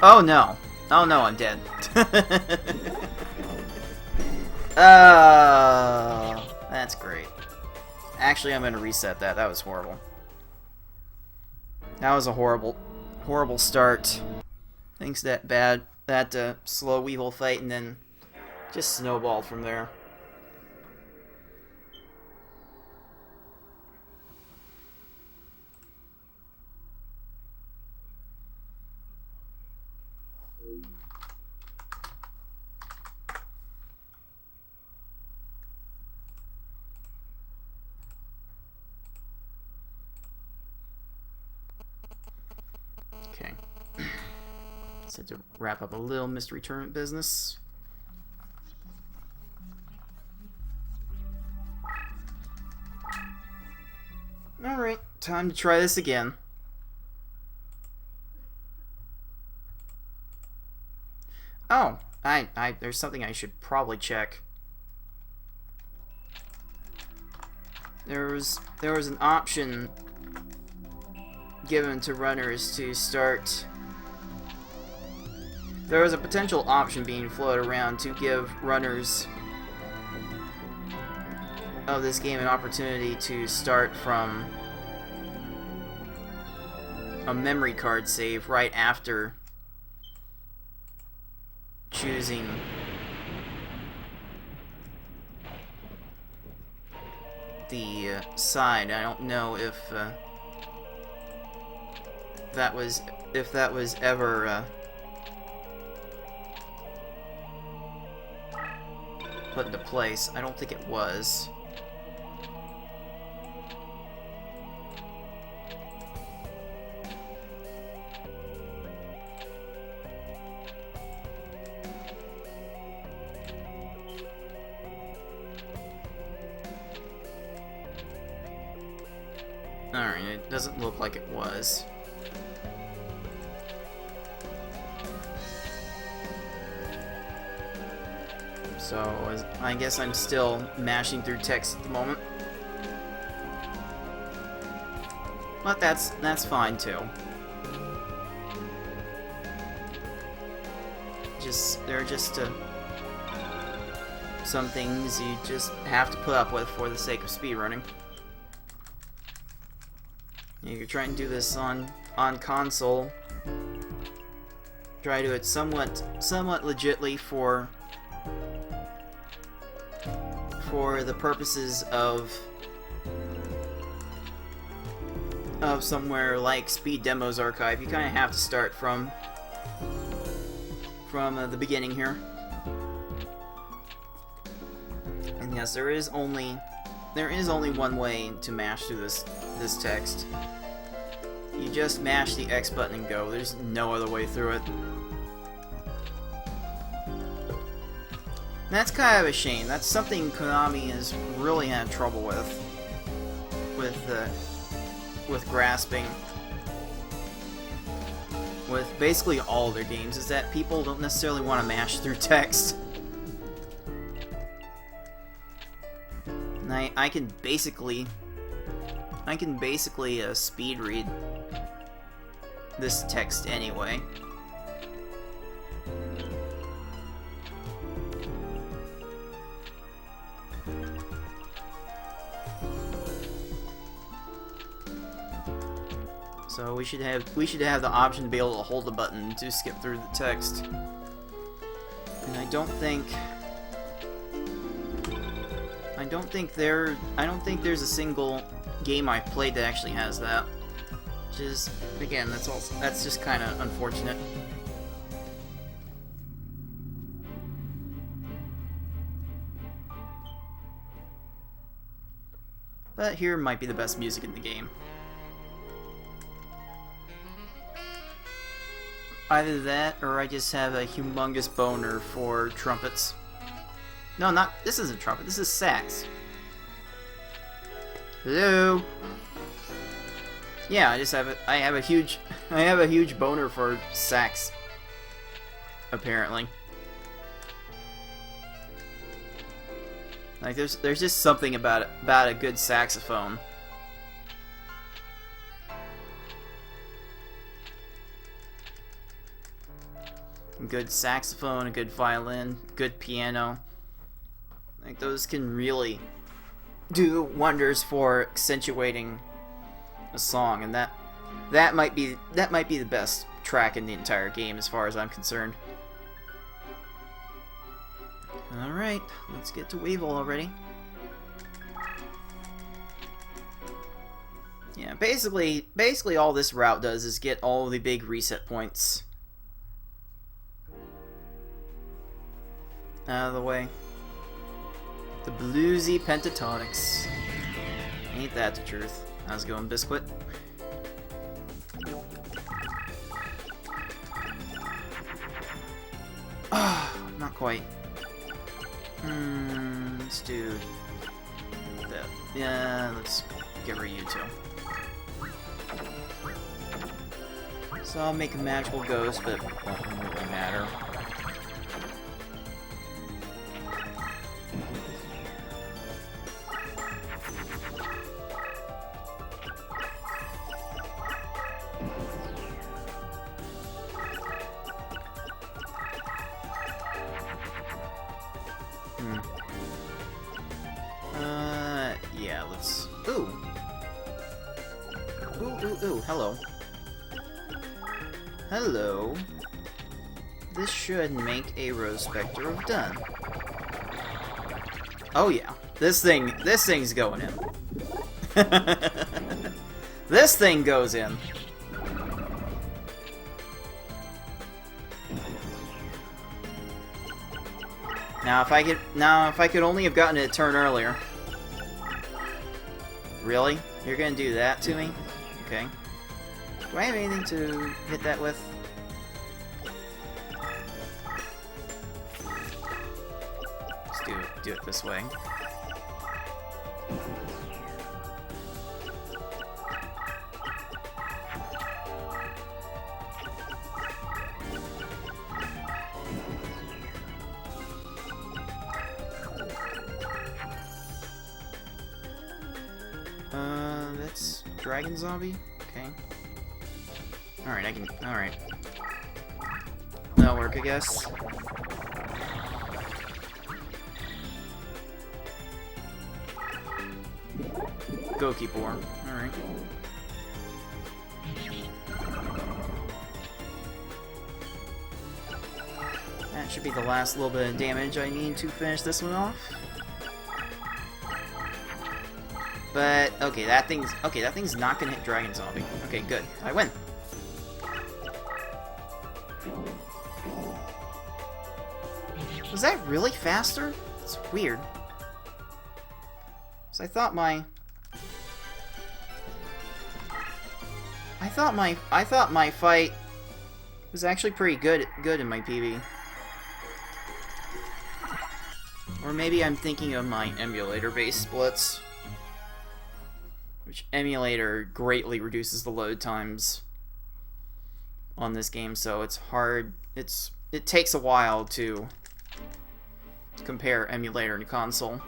Oh no. Oh no, I'm dead. That's great. Actually, I'm gonna reset that. That was horrible. That was a horrible, horrible start. Things that bad, that slow Weevil fight, and then just snowballed from there. Okay. Just had to wrap up a little mystery tournament business. Alright, time to try this again. Oh, there's something I should probably check. There was an option given to runners to start. There was a potential option being floated around to give runners of this game an opportunity to start from a memory card save right after choosing the side. I don't know if that was ever put into place. I don't think it was. Alright, it doesn't look like it was. So, I guess I'm still mashing through text at the moment. But that's fine too. There are just some things you just have to put up with for the sake of speedrunning. If you're trying to do this on console, try to do it somewhat legitly for the purposes of somewhere like Speed Demos Archive. You kind of have to start from the beginning here. And yes, there is only one way to mash through this text. You just mash the X button and go. There's no other way through it. And that's kind of a shame. That's something Konami has really had trouble with grasping with basically all their games, is that people don't necessarily want to mash through text. And I can basically speed read this text anyway. So we should have the option to be able to hold the button to skip through the text. And I don't think there's a single game I've played that actually has that. Which is, again, that's just kind of unfortunate. But here might be the best music in the game. Either that, or I just have a humongous boner for trumpets. No, this isn't trumpet, this is sax. Hello? Yeah, I have a huge boner for sax. Apparently. Like, there's just something about a good saxophone. good saxophone, a good violin, good piano. Like, those can really do wonders for accentuating a song, and that might be the best track in the entire game as far as I'm concerned. Alright, let's get to Weevil already. Yeah, basically all this route does is get all the big reset points out of the way. The bluesy pentatonics. Ain't that the truth? How's it going, Biscuit? Ah, not quite. Let's do that. Yeah, let's get rid of you two. So I'll make a magical ghost, but it won't really matter. Yeah, let's... Ooh! Ooh, hello. Hello. This should make a Rose Spectre of Dun. Oh yeah, this thing's going in. This thing goes in. Now if I could only have gotten it a turn earlier. Really? You're gonna do that to me? Okay. Do I have anything to hit that with? Let's do it this way. That's Dragon Zombie? Okay. Alright, alright. That'll work, I guess. Go keep warm. Alright. That should be the last little bit of damage I need to finish this one off. But okay, that thing's not gonna hit Dragon Zombie. Okay, good. I win. Was that really faster? It's weird. So I thought my fight was actually pretty good in my PB. Or maybe I'm thinking of my emulator-based splits. Which emulator greatly reduces the load times on this game, so it's hard. It takes a while to compare emulator and console.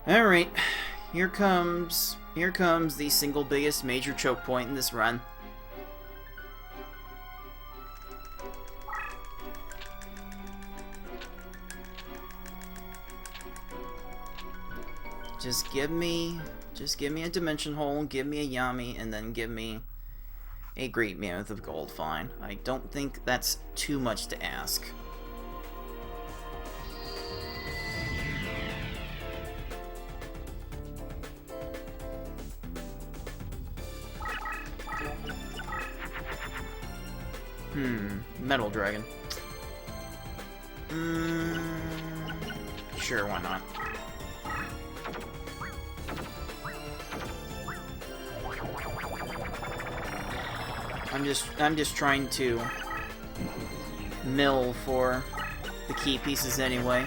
Alright, here comes the single biggest major choke point in this run. Just give me a dimension hole, give me a Yami, and then give me a Great Mammoth of Gold. Fine. I don't think that's too much to ask. Metal Dragon. Sure, why not? I'm just trying to mill for the key pieces anyway.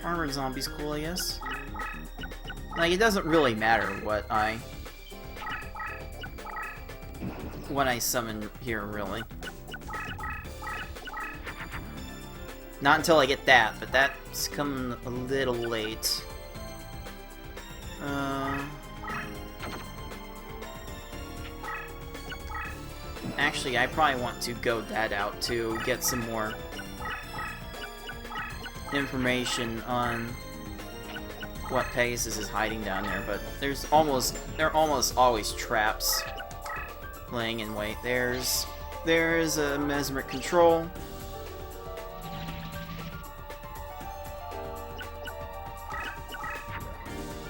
Armored zombie's cool, I guess. Like, it doesn't really matter what I when I summon here, really. Not until I get that, but that's coming a little late. Actually, I probably want to go that out to get some more information on what Pegasus is hiding down there, but there are almost always traps laying in wait. There's a mesmeric control.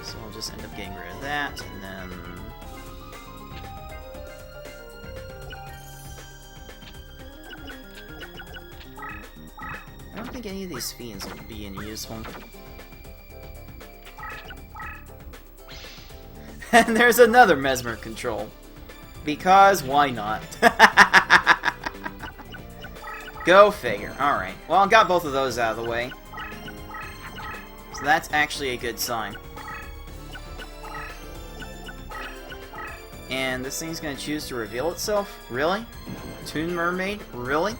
So I'll just end up getting rid of that, and then I don't think any of these fiends will be any useful. And there's another mesmeric control. Because why not? Go figure. Alright. Well, I got both of those out of the way. So that's actually a good sign. And this thing's gonna choose to reveal itself? Really? Toon Mermaid? Really?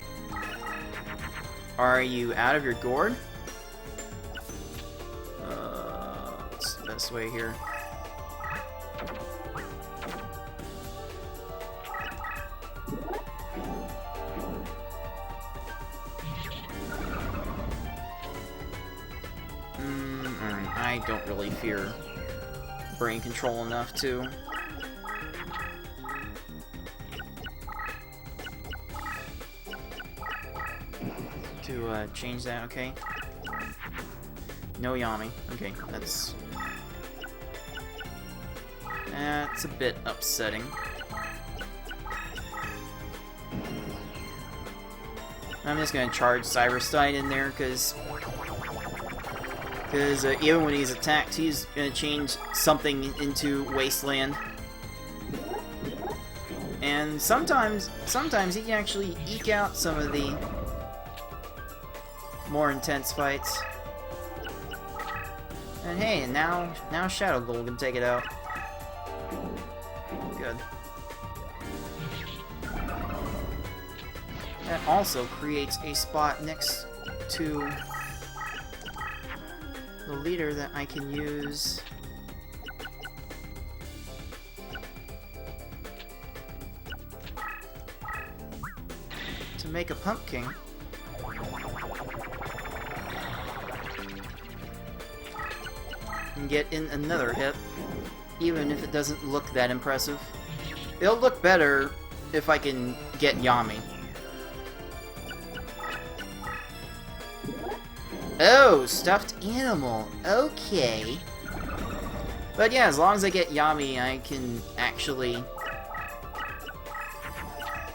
Are you out of your gourd? What's the best way here? I don't really fear brain control enough to change that. Okay. No Yami. Okay, that's a bit upsetting. I'm just gonna charge Cyberstein in there because even when he's attacked, he's gonna change something into Wasteland. And sometimes he can actually eke out some of the more intense fights. And hey, now Shadow Gold can take it out. Good. That also creates a spot next to the leader that I can use to make a pumpkin. And get in another hit, even if it doesn't look that impressive. It'll look better if I can get Yami. Oh, stuffed animal. Okay. But yeah, as long as I get Yami, I can actually...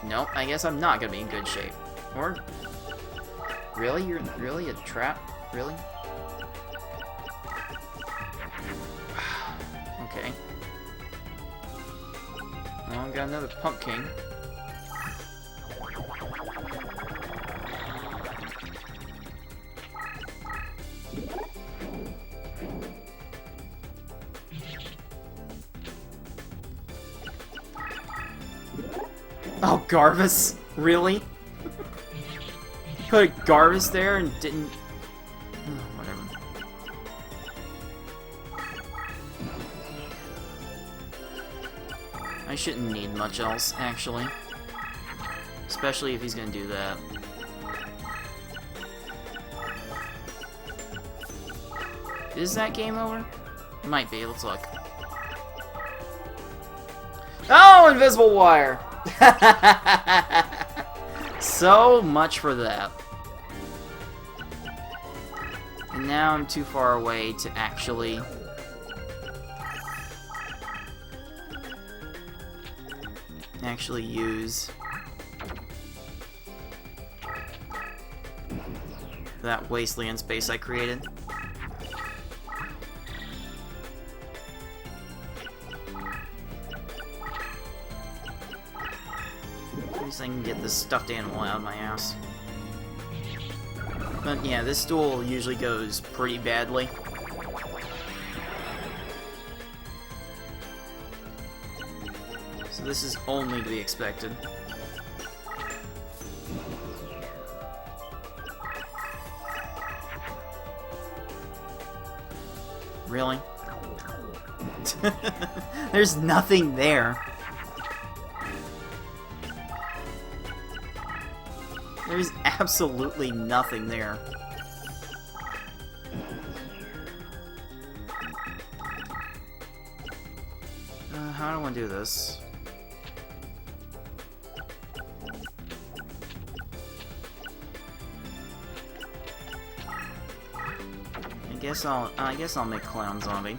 Nope, I guess I'm not gonna be in good shape. Or... Really? You're really a trap? Really? Okay. Well, I've got another pumpkin. Oh, Garvus? Really? Put a Garvus there and didn't... whatever. I shouldn't need much else, actually. Especially if he's gonna do that. Is that game over? Might be, let's look. Oh, invisible wire! So much for that. And now I'm too far away to actually... use that wasteland space I created. At least I can get this stuffed animal out of my ass. But yeah, this duel usually goes pretty badly. So this is only to be expected. Really? There's nothing there. There's absolutely nothing there. How do I want to do this? I guess I'll make Clown Zombie.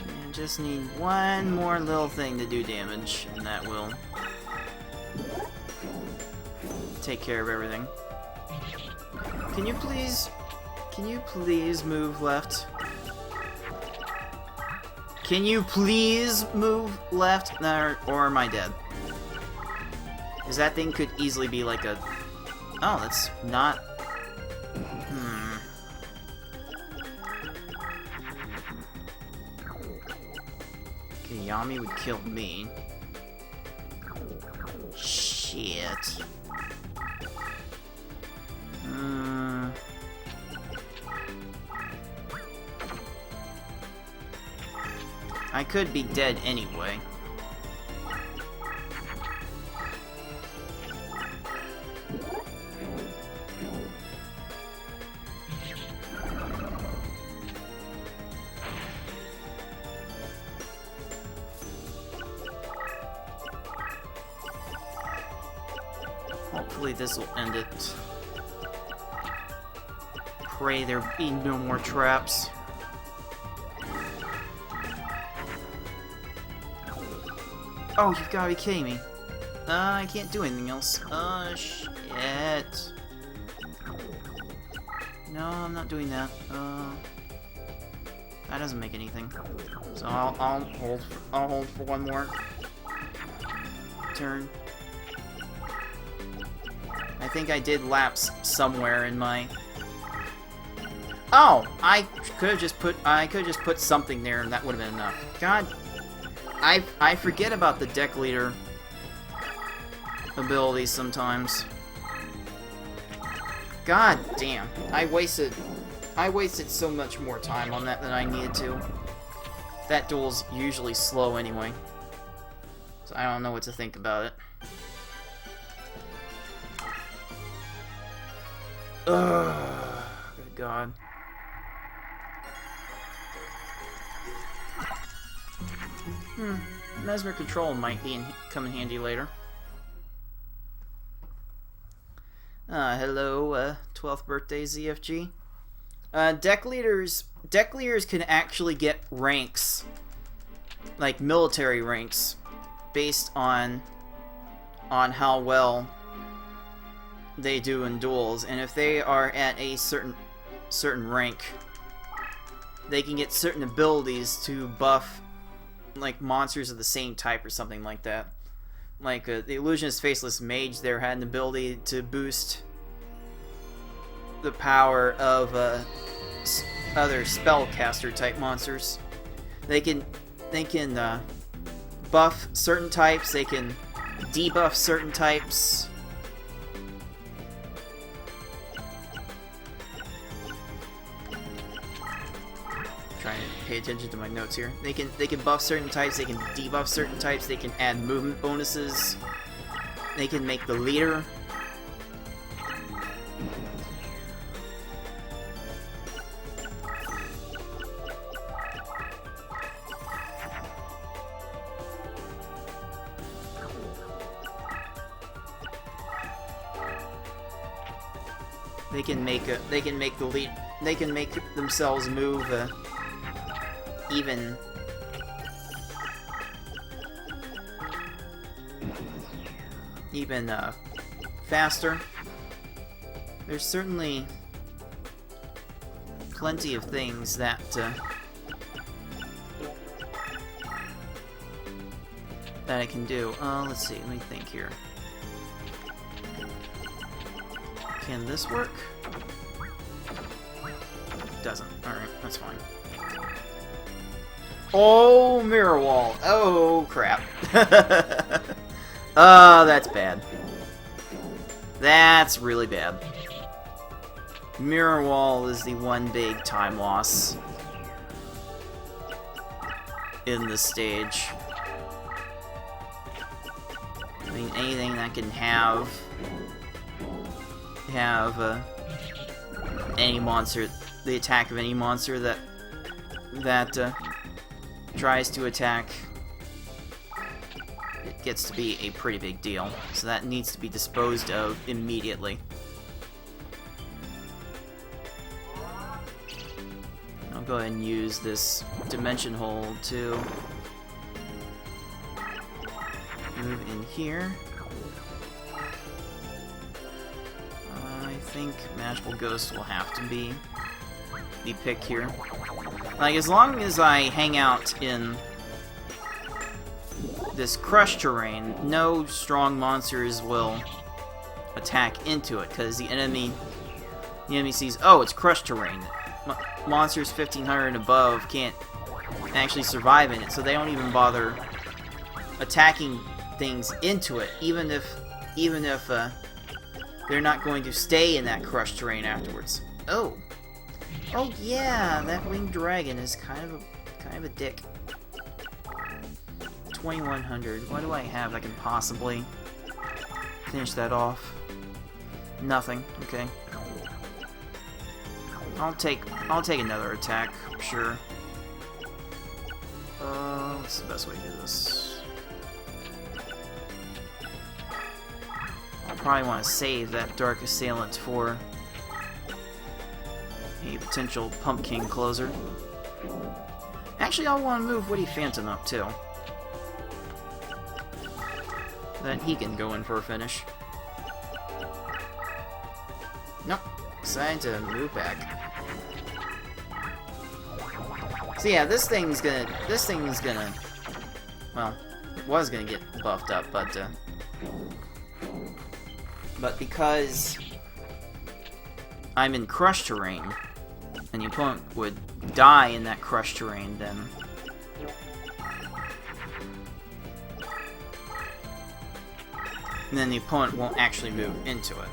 And just need one more little thing to do damage, and that will take care of everything. Can you please move left? Can you please move left, or am I dead? Because that thing could easily be like a... Oh, that's not... Okay, Yami would kill me. Shit. I could be dead anyway. Hopefully this will end it. Pray there be no more traps. Oh, you've gotta be kidding me. I can't do anything else. Shit. No, I'm not doing that. That doesn't make anything. So I'll hold for one more turn. I think I did lapse somewhere in my... Oh! I could have just put something there and that would have been enough. God... I forget about the deck leader abilities sometimes. God damn. I wasted so much more time on that than I needed to. That duel's usually slow anyway. So I don't know what to think about it. Ugh. Good God. Mesmer Control might come in handy later. Hello, 12th birthday ZFG. Deck leaders can actually get ranks, like military ranks, based on how well they do in duels, and if they are at a certain rank, they can get certain abilities to buff like monsters of the same type or something like that. Like the Illusionist Faceless Mage there had an ability to boost the power of other spellcaster type monsters. They can buff certain types, they can debuff certain types. Trying to pay attention to my notes here. They can buff certain types, they can debuff certain types, they can add movement bonuses, they can make the leader. They can make themselves move even faster. There's certainly plenty of things that that I can do. Let's see. Let me think here. Can this work? Doesn't. Alright, that's fine. Oh, mirror wall. Oh, crap. Oh, that's bad. That's really bad. Mirror wall is the one big time loss in this stage. I mean, anything that can have any monster, the attack of any monster that tries to attack, it gets to be a pretty big deal. So that needs to be disposed of immediately. I'll go ahead and use this dimension hole to move in here. I think Magical Ghost will have to be the pick here. Like, as long as I hang out in this crush terrain, no strong monsters will attack into it, because the enemy sees, oh, it's crush terrain. Monsters 1500 and above can't actually survive in it, so they don't even bother attacking things into it, even if they're not going to stay in that crush terrain afterwards. Oh yeah, that winged dragon is kind of a dick. 2100. What do I have that can possibly finish that off? Nothing. Okay. I'll take another attack, sure. What's the best way to do this? I'll probably want to save that Dark Assailant for a potential Pumpkin closer. Actually, I'll want to move Witty Phantom up too. Then he can go in for a finish. Nope. Decided to move back. So yeah, this thing's gonna, well, it was gonna get buffed up, but because I'm in crush terrain, and the opponent would die in that crush terrain, then the opponent won't actually move into it.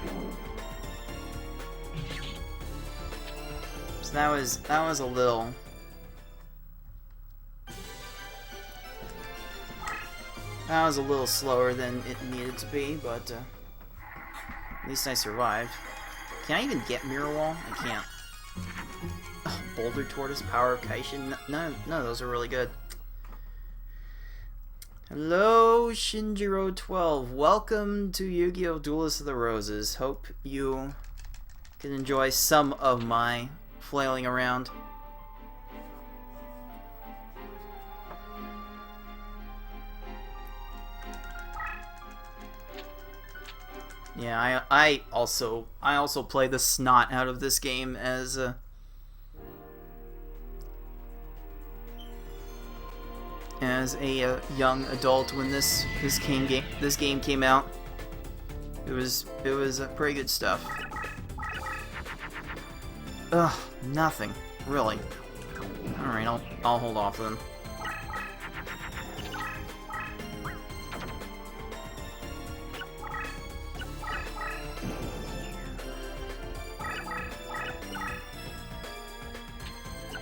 So that was a little. That was a little slower than it needed to be, but at least I survived. Can I even get Mirror Wall? I can't. Oh, Boulder Tortoise, Power of Kaishin. None of those are really good. Hello, Shinjiro12. Welcome to Yu-Gi-Oh! Duelists of the Roses. Hope you can enjoy some of my flailing around. Yeah, I also play the snot out of this game as a young adult when this game came out. It was pretty good stuff. Ugh, nothing really. All right, I'll hold off then.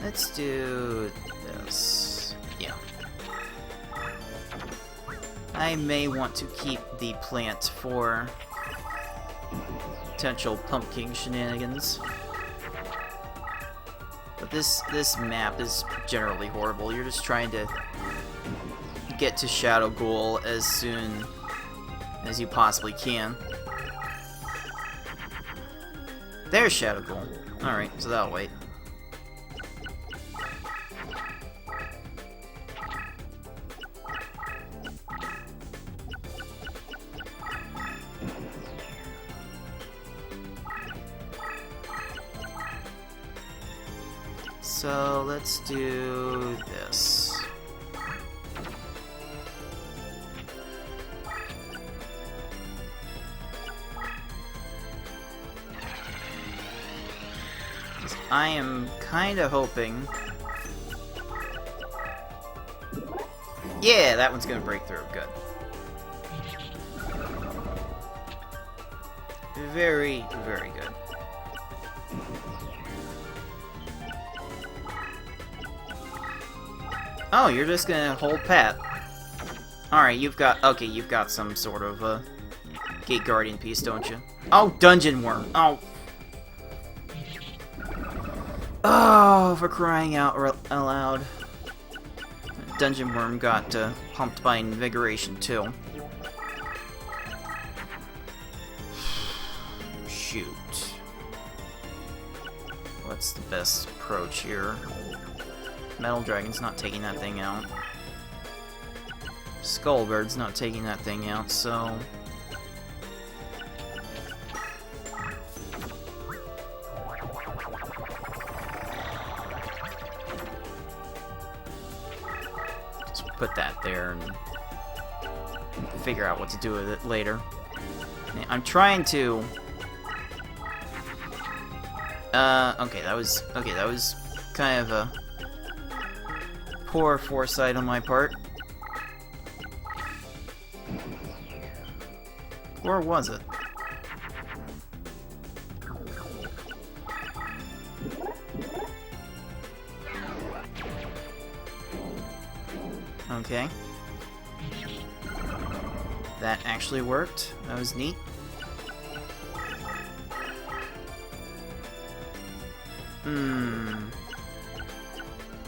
Let's do this. Yeah. I may want to keep the plant for potential pumpkin shenanigans. But this map is generally horrible. You're just trying to get to Shadow Ghoul as soon as you possibly can. There's Shadow Ghoul. Alright, so that'll wait. So let's do this. I am kinda hoping... Yeah, that one's gonna break through. Good. Very, very good. Oh, you're just gonna hold pat. Alright, you've got some sort of, Gate Guardian piece, don't you? Oh, Dungeon Worm! Oh! Oh, for crying out aloud. Dungeon Worm got, pumped by Invigoration, too. Shoot. What's the best approach here? Metal Dragon's not taking that thing out. Skullbird's not taking that thing out, so... just put that there and figure out what to do with it later. I'm trying to... okay, that was kind of a poor foresight on my part. Or was it? Okay. That actually worked. That was neat.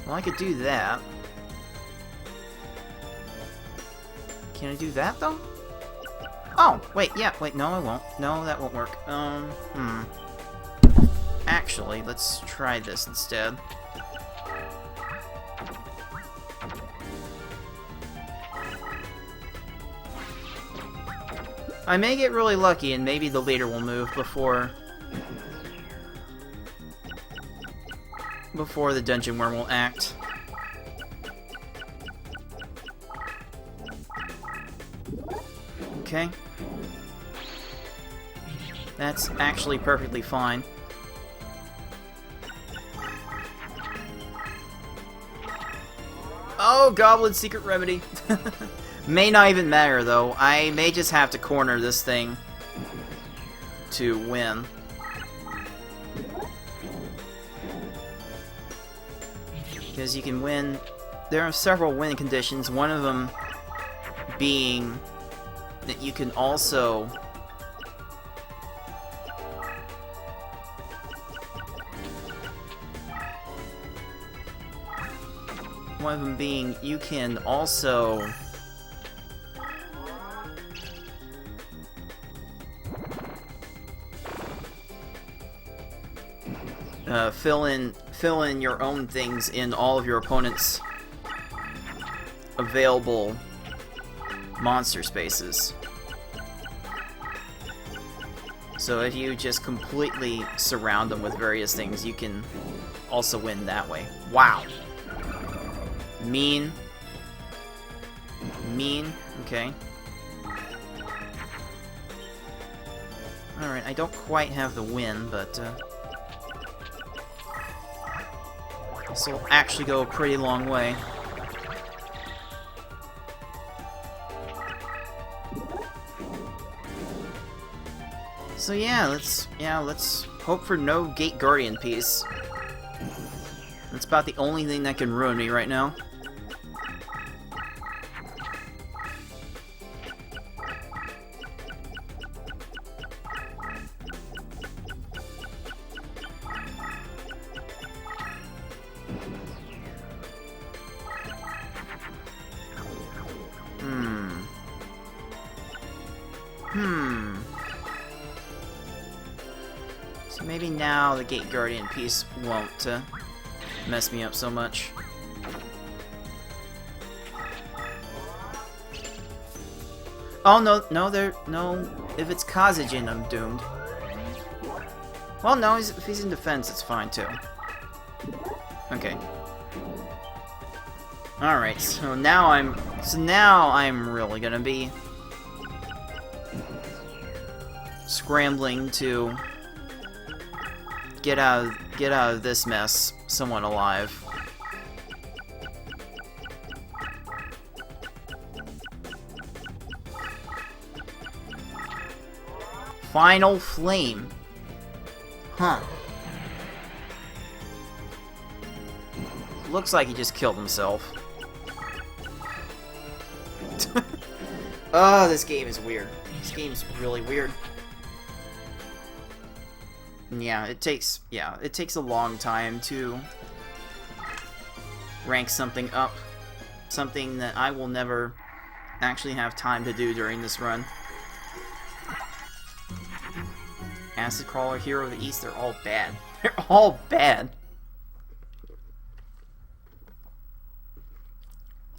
Well, I could do that. Can I do that, though? Oh, wait, yeah, wait, no, I won't. No, that won't work. Actually, let's try this instead. I may get really lucky and maybe the leader will move before the Dungeon Worm will act. Okay. That's actually perfectly fine. Oh, Goblin's Secret Remedy. May not even matter, though. I may just have to corner this thing to win. Because you can win... There are several win conditions, one of them being that you can also... One of them being you can also... fill in your own things in all of your opponent's available monster spaces. So if you just completely surround them with various things, you can also win that way. Wow. Mean. Mean. Okay. Alright, I don't quite have the win, but this will actually go a pretty long way. So yeah, let's hope for no Gate Guardian piece. That's about the only thing that can ruin me right now. So maybe now the Gate Guardian piece won't mess me up so much. Oh no, no. If it's Kazejin, I'm doomed. Well, no, if he's in defense, it's fine too. Okay. All right, so now I'm really gonna be scrambling to get out get out of this mess somewhat alive. Final Flame. Huh. Looks like he just killed himself. Oh, this game is weird. This game's really weird. Yeah, it takes a long time to rank something up. Something that I will never actually have time to do during this run. Acid Crawler, Hero of the East, they're all bad. They're all bad.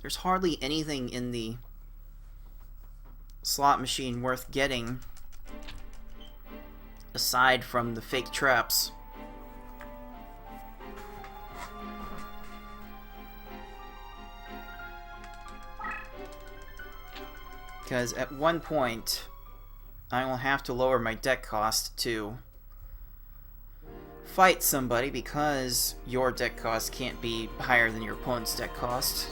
There's hardly anything in the slot machine worth getting aside from the fake traps. Because at one point I will have to lower my deck cost to fight somebody, because your deck cost can't be higher than your opponent's deck cost.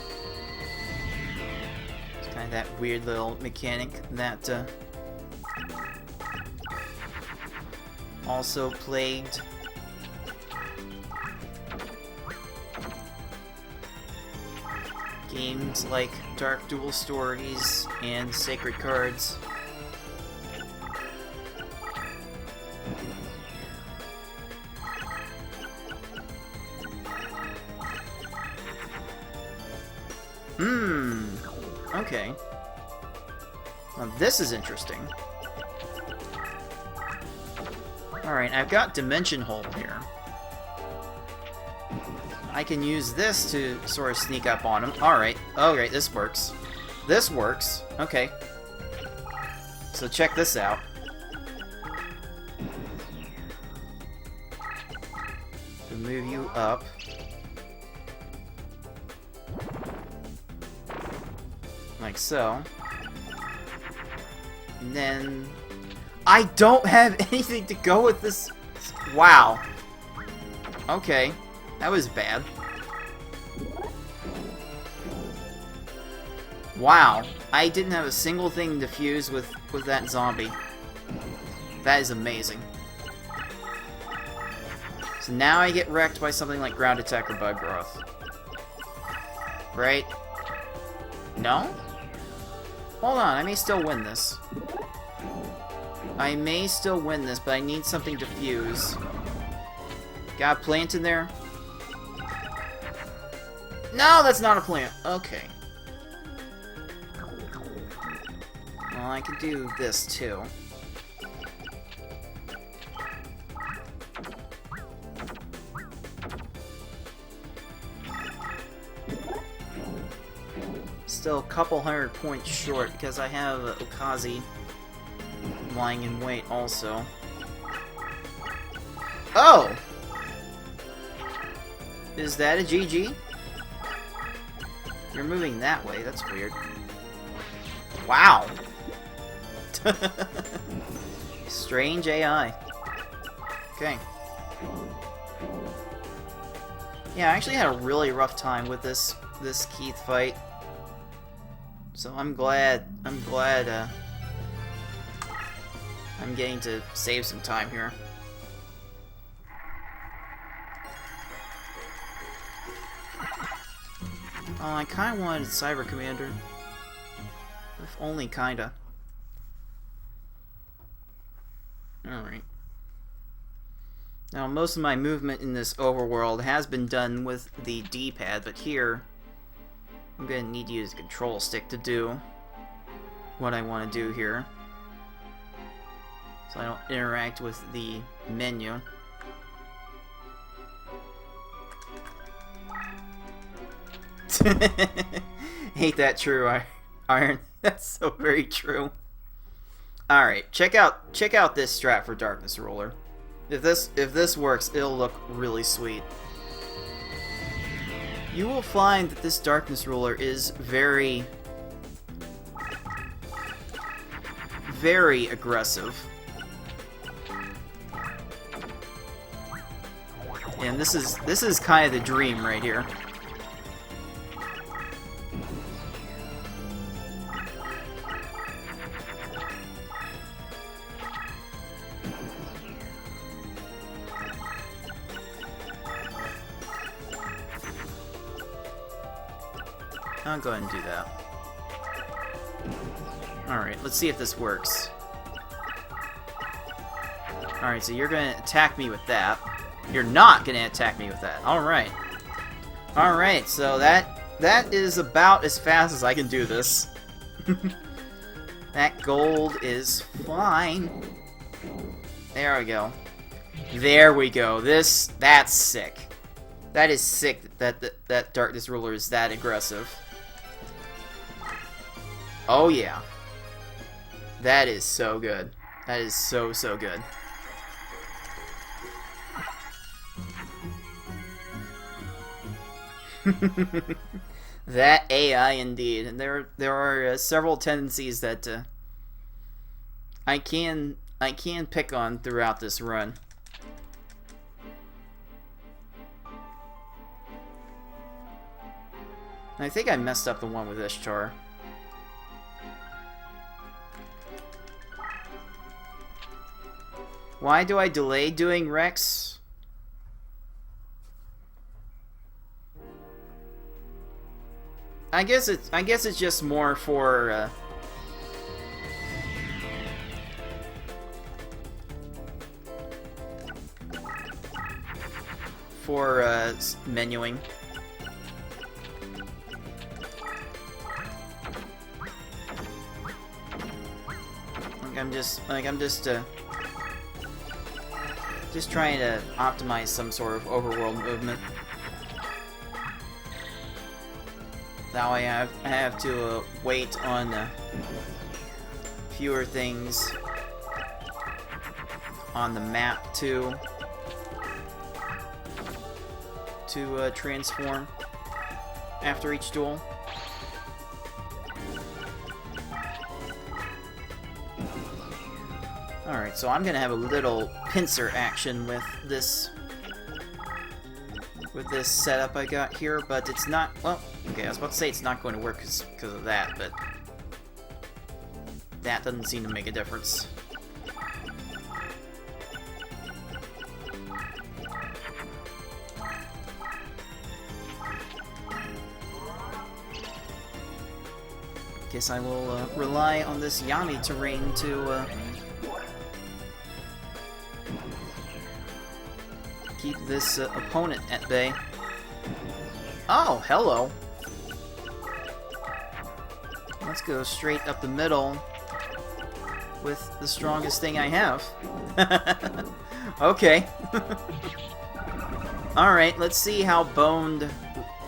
It's kind of that weird little mechanic that also plagued games like Dark Duel Stories and Sacred Cards. Okay. Well, this is interesting. Alright, I've got Dimension Hold here. I can use this to sort of sneak up on him. Alright, okay, this works. This works. Okay. So check this out. To move you up. Like so. And then I don't have anything to go with this. Wow. Okay. That was bad. Wow. I didn't have a single thing to fuse with that zombie. That is amazing. So now I get wrecked by something like Ground Attack or Bug Growth. Right? No? Hold on, I may still win this. I may still win this, but I need something to fuse. Got a plant in there? No, that's not a plant. Okay. Well, I can do this too. Still a couple 100 points short because I have Okazi lying in wait also. Oh! Is that a GG? You're moving that way, that's weird. Wow! Strange AI. Okay. Yeah, I actually had a really rough time with this Keith fight. So I'm glad I'm getting to save some time here. Oh, I kinda wanted Cyber Commander. If only kinda. Alright. Now, most of my movement in this overworld has been done with the D-pad, but here I'm gonna need to use a control stick to do what I want to do here, so I don't interact with the menu. Ain't that true, Iron? That's so very true. Alright, check out this strat for Darkness Ruler. If this works, it'll look really sweet. You will find that this Darkness Ruler is very, very aggressive. man, this is kind of the dream right here. I'll go ahead and do that. Alright, let's see if this works. Alright, so you're gonna attack me with that. You're not gonna attack me with that. Alright. Alright, so that is about as fast as I can do this. That gold is fine. There we go. There we go. That's sick. That is sick that Darkness Ruler is that aggressive. Oh yeah. That is so good. That is so good. That AI indeed. And there are several tendencies that I can pick on throughout this run. I think I messed up the one with Ishtar. Why do I delay doing Rex? I guess it's just more for menuing. I'm just trying to optimize some sort of overworld movement. Now I have to wait on fewer things on the map to transform after each duel. Alright, so I'm gonna have a little pincer action with this setup I got here, but it's not, well, okay, I was about to say it's not going to work because of that, but that doesn't seem to make a difference. Guess I will rely on this Yami terrain to keep this opponent at bay. Oh, hello. Let's go straight up the middle with the strongest thing I have. Okay. Alright, let's see how boned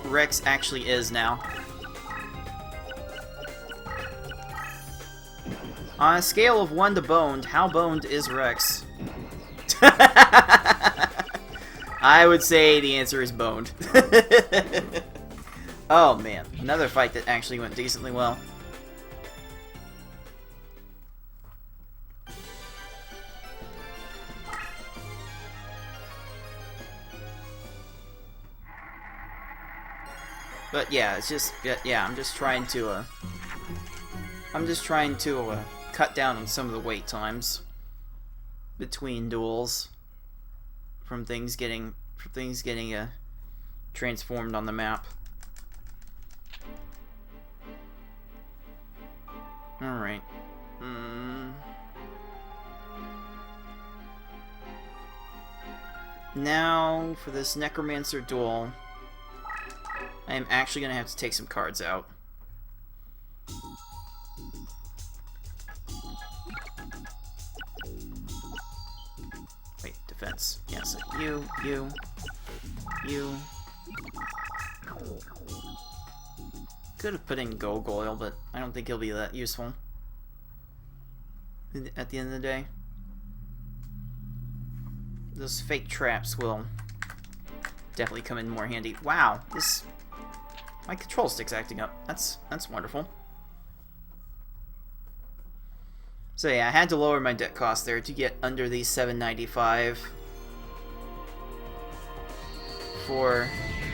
Rex actually is now. On a scale of 1 to boned, how boned is Rex? I would say the answer is boned. Oh man, another fight that actually went decently well. But yeah, it's just I'm just trying to cut down on some of the wait times between duels from things getting transformed on the map. All right. Now for this Necromancer duel, I am actually gonna have to take some cards out. Defense. Yes, you. Could have put in Gogoyle, but I don't think he'll be that useful at the end of the day. Those fake traps will definitely come in more handy. Wow, my control stick's acting up. That's wonderful. So yeah, I had to lower my deck cost there to get under the 795. for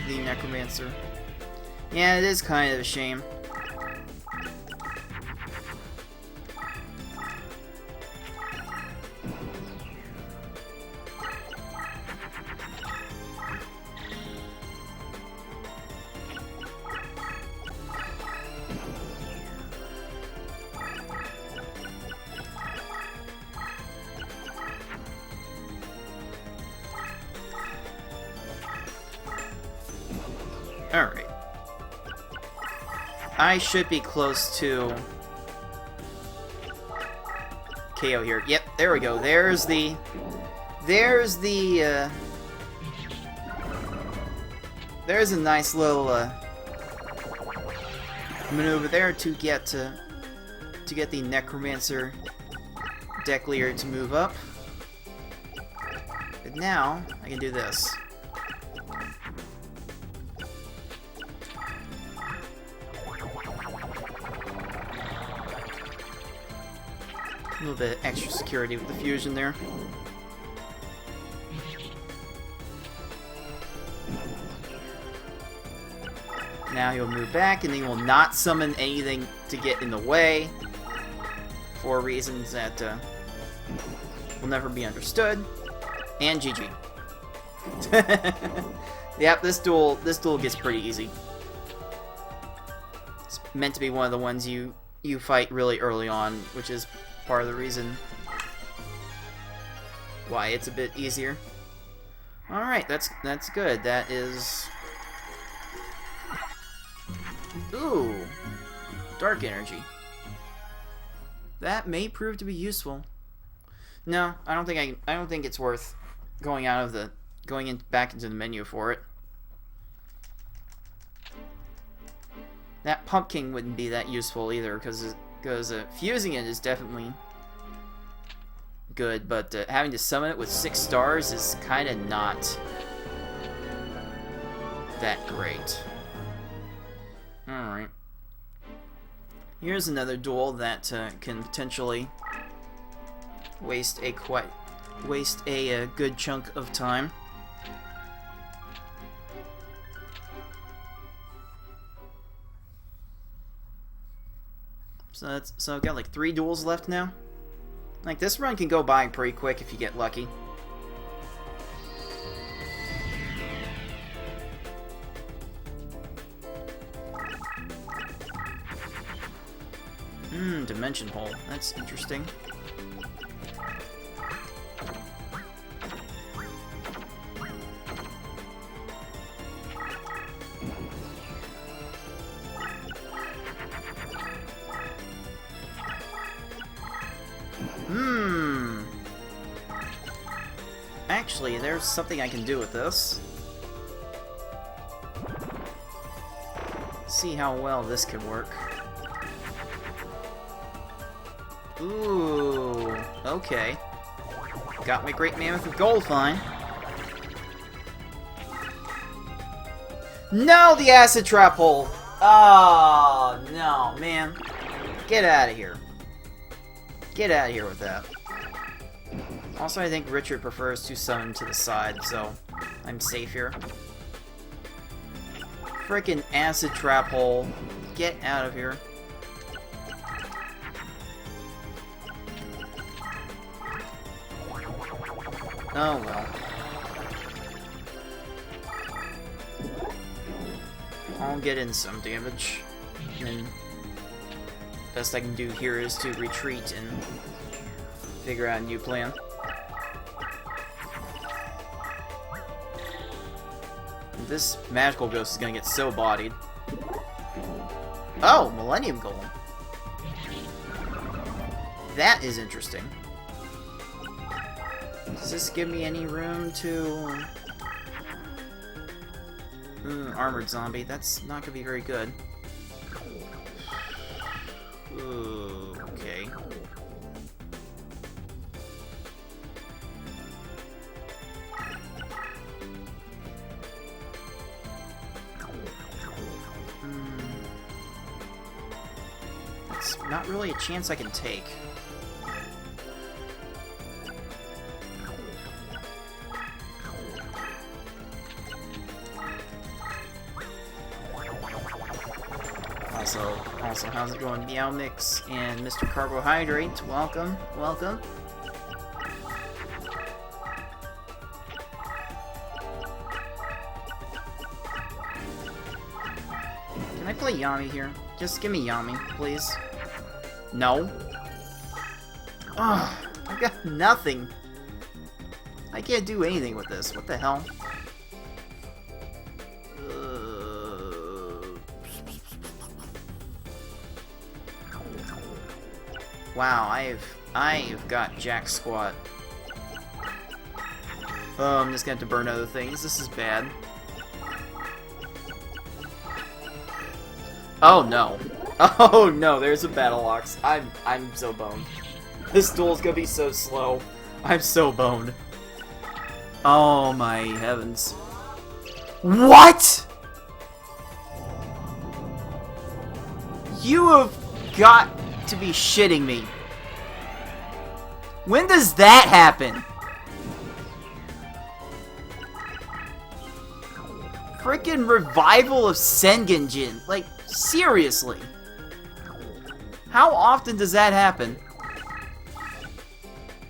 the Necromancer. Yeah, it is kind of a shame. Alright. I should be close to KO here. Yep, there we go. There's the there's a nice little maneuver there to get the Necromancer deck leader to move up. But now I can do this. A little bit extra security with the fusion there. Now he'll move back, and he will not summon anything to get in the way for reasons that will never be understood. And GG. Yep, this duel gets pretty easy. It's meant to be one of the ones you fight really early on, which is part of the reason why it's a bit easier. Alright, that's good. That is... Ooh! Dark energy. That may prove to be useful. No, I don't think it's worth going back into the menu for it. That pumpkin wouldn't be that useful either, because fusing it is definitely good, but having to summon it with 6 stars is kind of not that great. Alright. Here's another duel that can potentially waste a good chunk of time. So I've got like 3 duels left now. Like, this run can go by pretty quick if you get lucky. Dimension hole. That's interesting. Actually, there's something I can do with this. See how well this can work. Ooh, okay. Got my Great Mammoth of Gold, fine. No, the acid trap hole! Oh, no, man. Get out of here. Get out of here with that. Also, I think Richard prefers to summon to the side, so I'm safe here. Frickin' acid trap hole. Get out of here. Oh well. I'll get in some damage. And best I can do here is to retreat and figure out a new plan. This magical ghost is gonna get so bodied. Oh, Millennium Golem. That is interesting. Does this give me any room to... armored zombie. That's not gonna be very good. Ooh, okay. That's not really a chance I can take. Also, how's it going, Meow Mix and Mr. Carbohydrate? Welcome, welcome. Can I play Yami here? Just give me Yami, please. No. Ugh, I got nothing. I can't do anything with this. What the hell? Wow, I've got jack squat. Oh, I'm just gonna have to burn other things. This is bad. Oh no. Oh no, there's a battle ox. I'm so boned. This duel's gonna be so slow. I'm so boned. Oh my heavens. What?! You have got to be shitting me. When does that happen? Freaking revival of Sengenjin. Like, seriously. How often does that happen?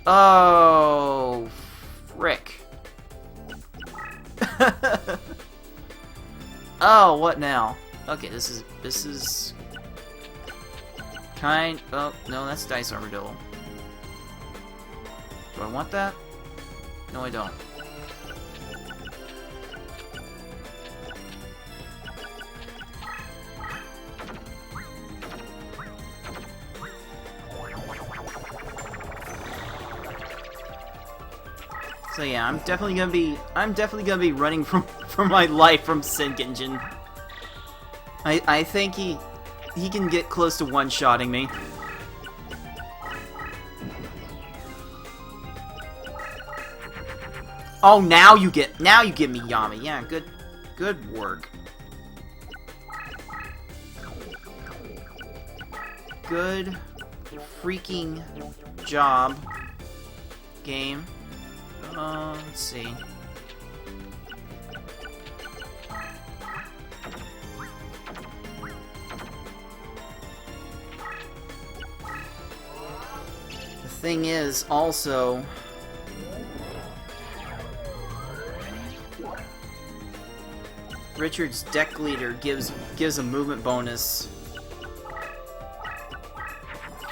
Oh, frick. Oh, what now? Okay, this is oh, no, that's Dice Armadillo. Do I want that? No, I don't. So yeah, I'm definitely gonna be running for my life from Sengenjin. I think he can get close to one-shotting me. Oh, now you give me Yami. Yeah, good work. Good freaking job, game. Let's see. The thing is, also, Richard's deck leader gives a movement bonus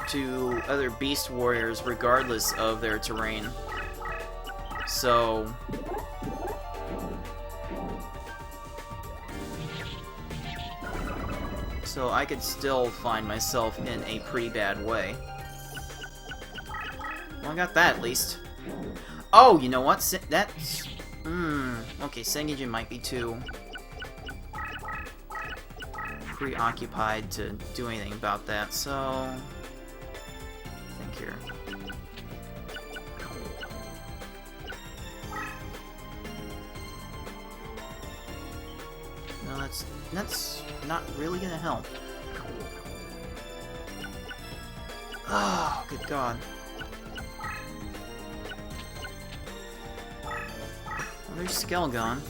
to other beast warriors regardless of their terrain. So I could still find myself in a pretty bad way. Well, I got that at least. Oh, you know what? That's... okay, Sengenjin might be too preoccupied to do anything about that, so... think here. No, that's not really gonna help. Oh, good God. Well, there's Skelgon.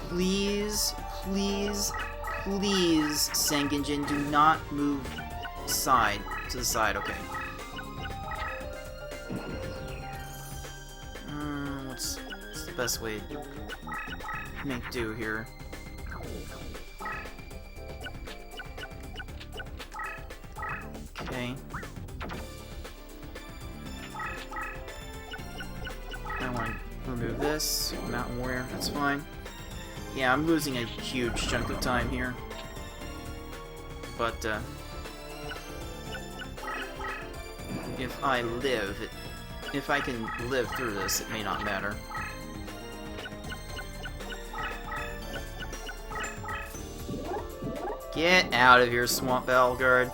Please, please, please, Sengenjin, do not move to the side, okay. What's the best way to make do here? Okay. I want to remove this. Mountain Warrior, that's fine. Yeah, I'm losing a huge chunk of time here. But, if I live, if I can live through this, it may not matter. Get out of here, Swamp Battle Guard.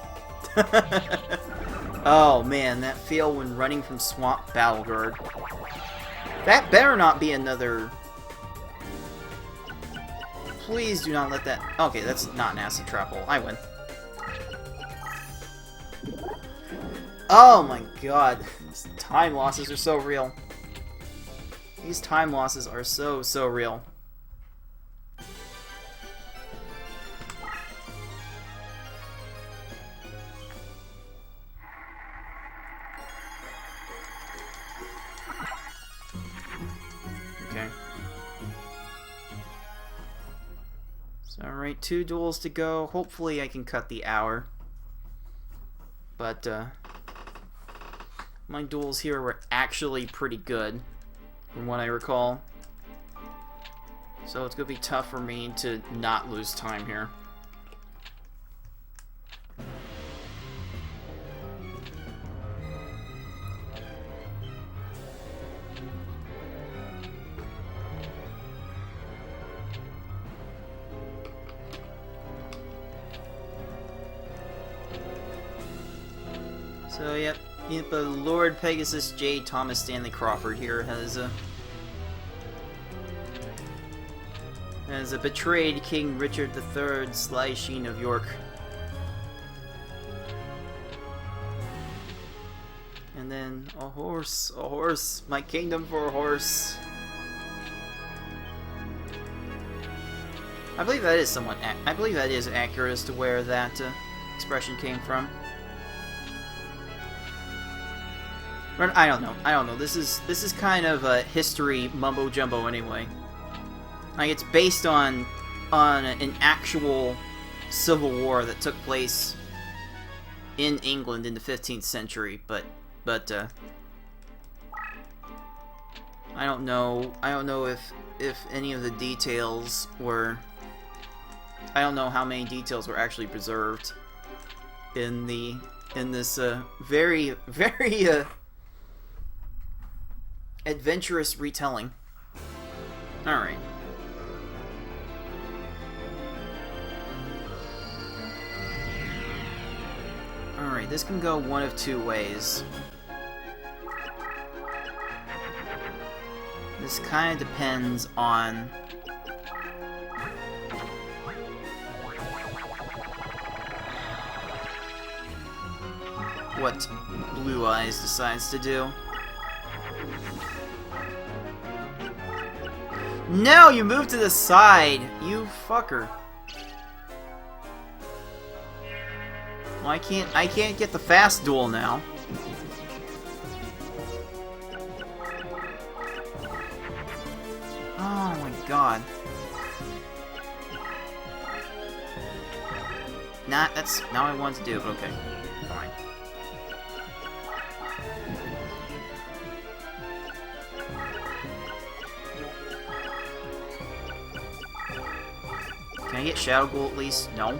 Oh man, that fail when running from Swamp Battle Guard. That better not be another... Please do not let that... Okay, that's not an acid trap hole. I win. Oh my god. These time losses are so real. These time losses are so real. Okay. So, alright, 2 duels to go. Hopefully I can cut the hour. But, my duels here were actually pretty good, from what I recall. So it's going to be tough for me to not lose time here. So, yep, Lord Pegasus J. Thomas Stanley Crawford here has betrayed King Richard III, Sly Sheen of York. And then a horse, my kingdom for a horse. I believe that is I believe that is accurate as to where that expression came from. I don't know. This is kind of a history mumbo jumbo anyway. Like, it's based on an actual civil war that took place in England in the 15th century, but I don't know if any of the details were. I don't know how many details were actually preserved in this very adventurous retelling. Alright. Alright, this can go one of 2 ways. This kind of depends on what Blue Eyes decides to do. No, you moved to the side, you fucker. Well, I can't get the fast duel now. Oh my god. That's not what I wanted to do, but okay. Fine. Can I get Shadow Ghoul at least? No.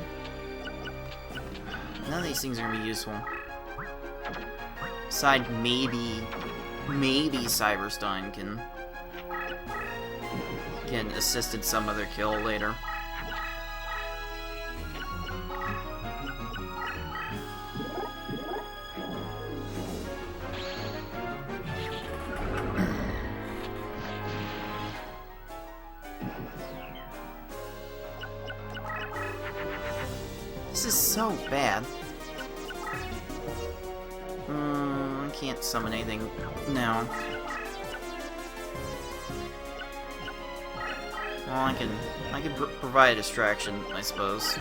None of these things are gonna be useful. Aside, maybe Cyberstein can assist in some other kill later. This is so bad. I can't summon anything now. Well, I can provide a distraction, I suppose.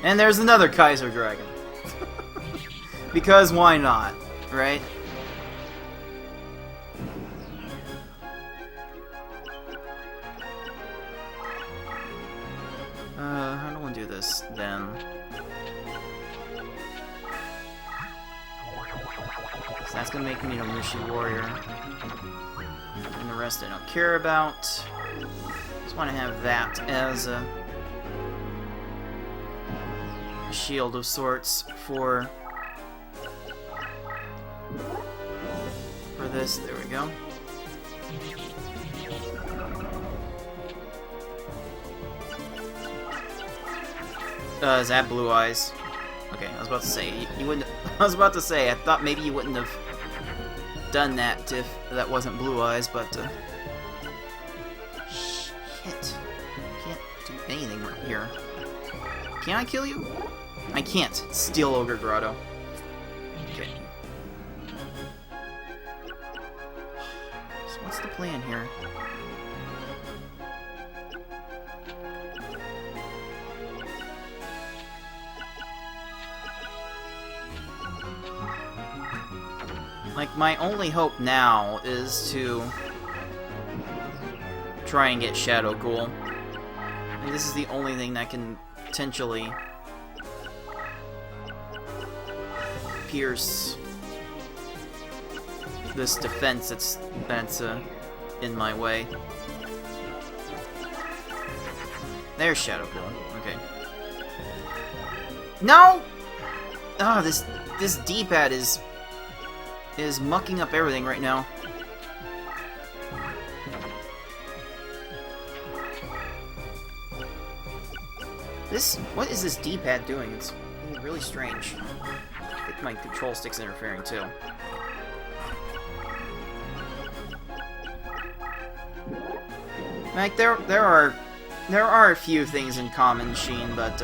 And there's another Kaiser Dragon. Because why not, right? How do I want to do this, then? So that's gonna make me a Mushi Warrior. And the rest I don't care about. Just want to have that as a shield of sorts for this. There we go. Is that Blue Eyes? Okay, I was about to say you wouldn't. I was about to say I thought maybe you wouldn't have done that if that wasn't Blue Eyes, but shit, can't do anything right here. Can I kill you? I can't. Steel Ogre Grotto. plan here? Like, my only hope now is to try and get Shadow Ghoul. And this is the only thing that can potentially pierce this defense that's in my way. There's Shadow Ghoul. Okay. No! Ah, this D-pad is mucking up everything right now. What is this D-pad doing? It's really strange. I think my control stick's interfering too. Like there are a few things in common, Sheen, but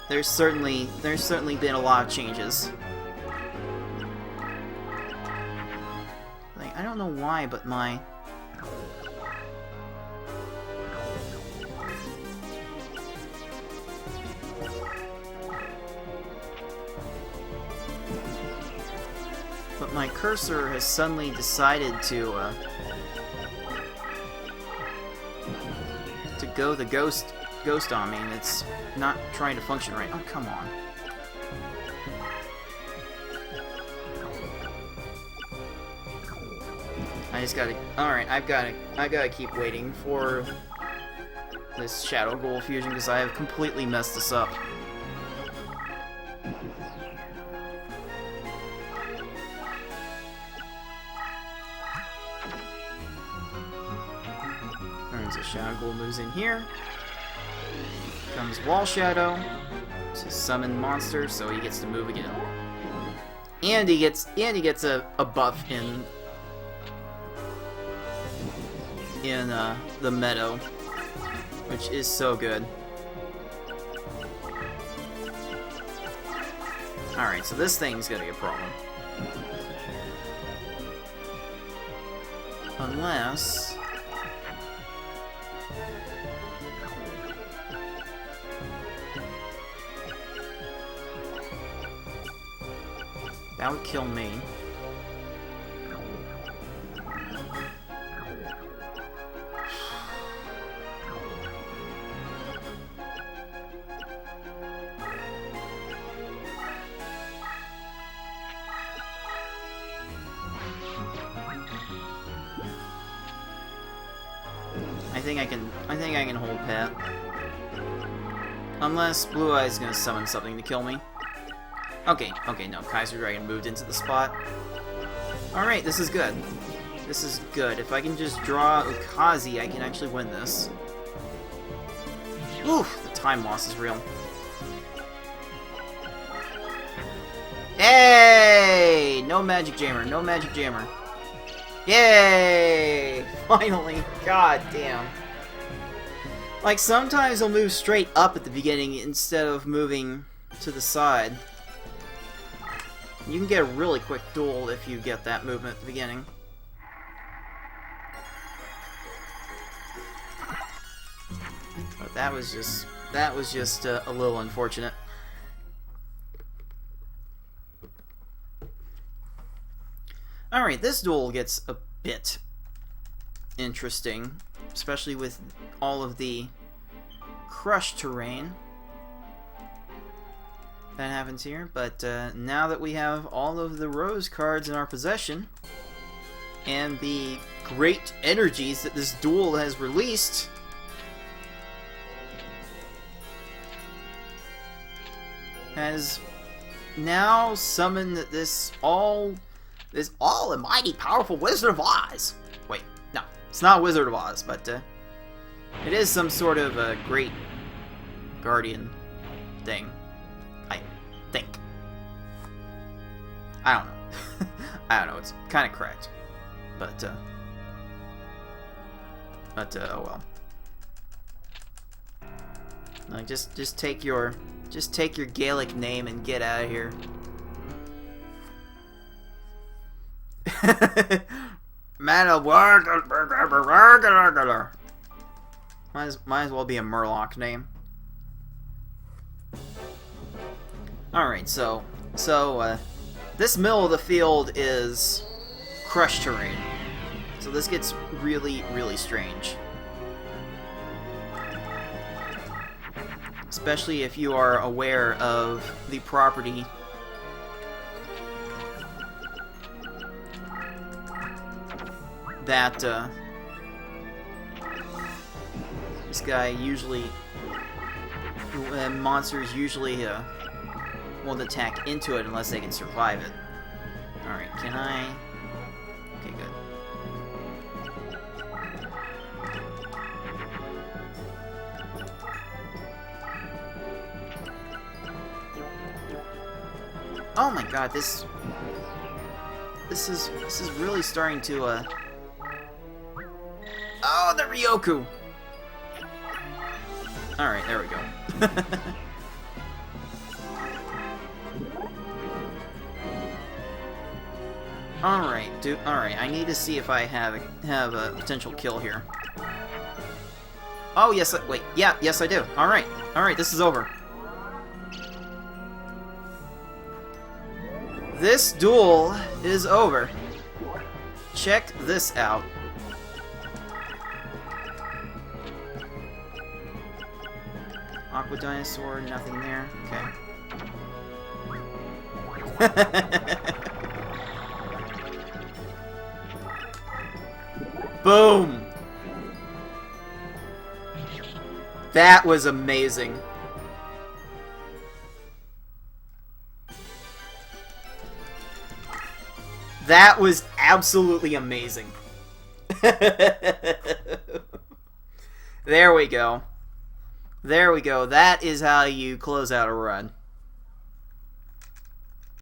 there's certainly been a lot of changes. Like, I don't know why, but my cursor has suddenly decided to go the ghost on me, and it's not trying to function right. Oh, come on. I just gotta... Alright, I gotta keep waiting for this Shadow Ghoul fusion, because I have completely messed this up. Alright, so Shadow Ghoul moves in here. Comes Wall Shadow to summon monster, so he gets to move again. And he gets a buff in the meadow, which is so good. Alright, so this thing's gonna be a problem. Unless... that would kill me. I think I can hold pat. Unless Blue Eye's gonna summon something to kill me. Okay, no, Kaiser Dragon moved into the spot. Alright, this is good. This is good. If I can just draw Ukazi, I can actually win this. Oof, the time loss is real. Hey! No Magic Jammer, no Magic Jammer. Yay! Finally! God damn. Like, sometimes I'll move straight up at the beginning instead of moving to the side. You can get a really quick duel if you get that movement at the beginning. But that was just a little unfortunate. Alright, this duel gets a bit interesting, especially with all of the crushed terrain that happens here. But now that we have all of the rose cards in our possession, and the great energies that this duel has released, has now summoned this almighty powerful Wizard of Oz. Wait, no, it's not Wizard of Oz, but it is some sort of a great guardian thing, I think. I don't know. I don't know. It's kind of correct, but oh well. Like, just take your Gaelic name and get out of here. Might as well be a Murloc name. Alright, so this middle of the field is crush terrain. So this gets really, really strange. Especially if you are aware of the property that this guy usually, monsters usually won't attack into it unless they can survive it. Alright, can I? Okay, good. Oh my god, this is really starting to oh, the Ryoku! Alright, there we go. Alright, dude. Alright, I need to see if I have a potential kill here. Oh, yes, wait. Yeah, yes I do. Alright. Alright, this is over. This duel is over. Check this out. Aqua Dinosaur, nothing there. Okay. Boom! That was amazing. That was absolutely amazing. There we go. There we go. That is how you close out a run.